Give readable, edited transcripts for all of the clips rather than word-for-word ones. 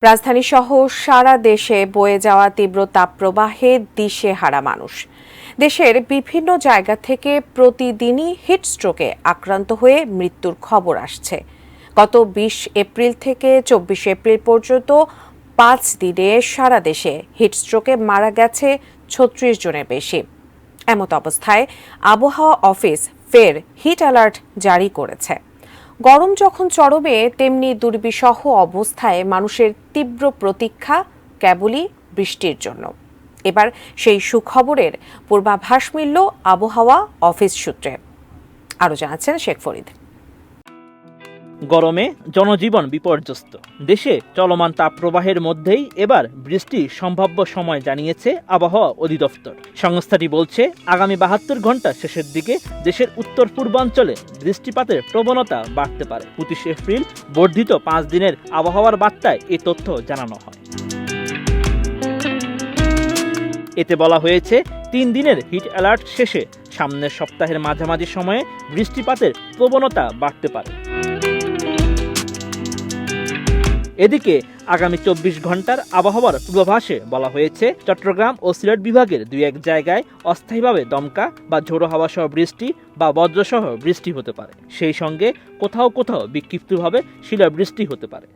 রাজধানীসহ সারা দেশে বয়ে যাওয়া তীব্র তাপপ্রবাহে দিশেহারা মানুষ। দেশের বিভিন্ন জায়গা থেকে প্রতিদিনই হিটস্ট্রোকে আক্রান্ত হয়ে মৃত্যুর খবর আসছে। গত ২০ এপ্রিল থেকে ২৪ এপ্রিল পর্যন্ত ৫ দিনে সারা দেশে হিটস্ট্রোকে মারা গেছে ৩৬ জনের বেশি। এমত অবস্থায় আবহাওয়া অফিস ফের হিট অ্যালার্ট জারি করেছে। গরম যখন চরমে, তেমনি দুর্বিষহ অবস্থায় মানুষের তীব্র প্রতীক্ষা কেবলই বৃষ্টির জন্য। এবার সেই সুখবরের পূর্বাভাস মিলল আবহাওয়া অফিস সূত্রে। আরও জানাচ্ছেন শেখ ফরিদ। গরমে জনজীবন বিপর্যস্ত। দেশে চলমান তাপপ্রবাহের মধ্যেই এবার বৃষ্টির সম্ভাব্য সময় জানিয়েছে আবহাওয়া অধিদপ্তর। সংস্থাটি বলছে, আগামী ৭২ ঘন্টা শেষের দিকে দেশের উত্তর পূর্বাঞ্চলে বৃষ্টিপাতের প্রবণতা বাড়তে পারে। ২৫ এপ্রিল বর্ধিত ৫ দিনের আবহাওয়ার বার্তায় এ তথ্য জানানো হয়। এতে বলা হয়েছে, ৩ দিনের হিট অ্যালার্ট শেষে সামনের সপ্তাহের মাঝামাঝি সময়ে বৃষ্টিপাতের প্রবণতা বাড়তে পারে। এদিকে আগামী ২৪ ঘন্টার আবহাওয়ার পূর্বাভাসে বলা হয়েছে, চট্টগ্রাম ও সিলেট বিভাগের ২-১ জায়গায় অস্থায়ীভাবে দমকা বা ঝোড়ো হাওয়া সহ বৃষ্টি বা বজ্রসহ বৃষ্টি হতে পারে। সেই সঙ্গে কোথাও কোথাও বিক্ষিপ্তভাবে শিলাবৃষ্টি হতে পারে।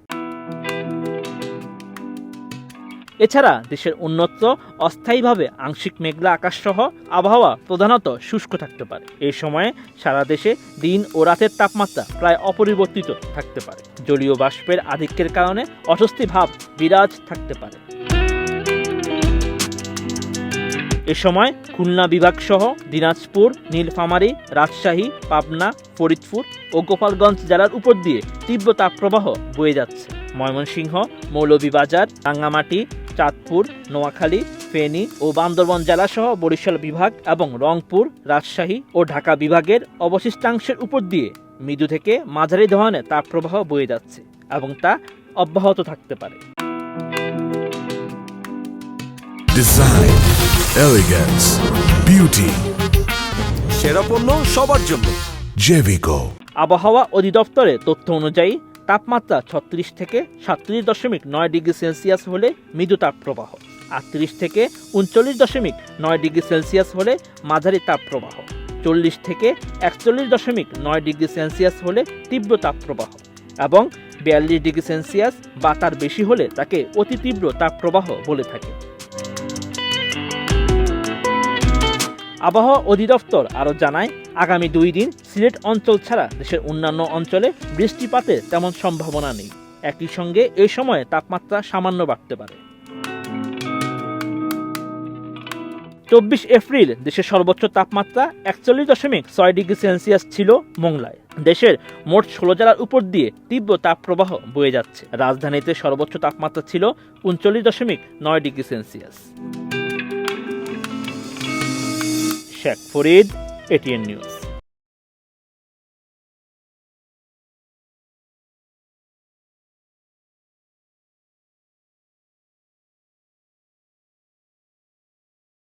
এছাড়া দেশের অন্যত্র অস্থায়ীভাবে আংশিক মেঘলা আকাশ সহ আবহাওয়া প্রধানত শুষ্ক থাকতে পারে। এই সময়ে সারা দেশে দিন ও রাতের তাপমাত্রা প্রায় অপরিবর্তিত থাকতে পারে। জলীয় বাষ্পের আধিক্যের কারণে অস্বস্তি ভাব বিরাজ থাকতে পারে। এ সময় খুলনা বিভাগ সহ দিনাজপুর, নীলফামারী, রাজশাহী, পাবনা, ফরিদপুর ও গোপালগঞ্জ জেলার উপর দিয়ে তীব্র তাপপ্রবাহ বয়ে যাচ্ছে। ময়মনসিংহ, মৌলভীবাজার, রাঙ্গামাটি, চাঁদপুর, নোয়াখালী, ফেনী ও বান্দরবান জেলাসহ বরিশাল বিভাগ এবং রংপুর, রাজশাহী ও ঢাকা বিভাগের অবশিষ্টাংশের উপর দিয়ে মৃদু থেকে মাঝারি ধরনের তাপপ্রবাহ বয়ে যাচ্ছে এবং তা অব্যাহত থাকতে পারে। ডিজাইন, এলিগেন্স, বিউটি, সেরা পণ্য সবার জন্য জেভিকো। আবহাওয়া অধিদপ্তরের তথ্য অনুযায়ী তাপমাত্রা ৩৬ থেকে ৩৭.৯ ডিগ্রি সেলসিয়াস হলে মৃদু তাপপ্রবাহ, ৩৮ থেকে ৩৯.৯ ডিগ্রি সেলসিয়াস হলে মাঝারি তাপপ্রবাহ, ৪০ থেকে ৪১.৯ ডিগ্রি সেলসিয়াস হলে তীব্র তাপপ্রবাহ এবং ৪২ ডিগ্রি সেলসিয়াস বা তার বেশি হলে তাকে অতি তীব্র তাপপ্রবাহ বলে থাকে। আবহাওয়া অধিদপ্তর আরও জানায়, আগামী ২ দিন সিলেট অঞ্চল ছাড়া দেশের অন্যান্য অঞ্চলে বৃষ্টিপাতের তেমন সম্ভাবনা নেই। একই সঙ্গে এই সময়ে তাপমাত্রা সামান্য বাড়তে পারে। ২৪ এপ্রিল দেশের সর্বোচ্চ তাপমাত্রা ৪১.৬ ডিগ্রি সেলসিয়াস ছিল মোংলায়। দেশের মোট ১৬ জেলার উপর দিয়ে তীব্র তাপপ্রবাহ বয়ে যাচ্ছে। রাজধানীতে সর্বোচ্চ তাপমাত্রা ছিল ৩৯.৯ degree Celsius. Sheikh Farid, ATN news.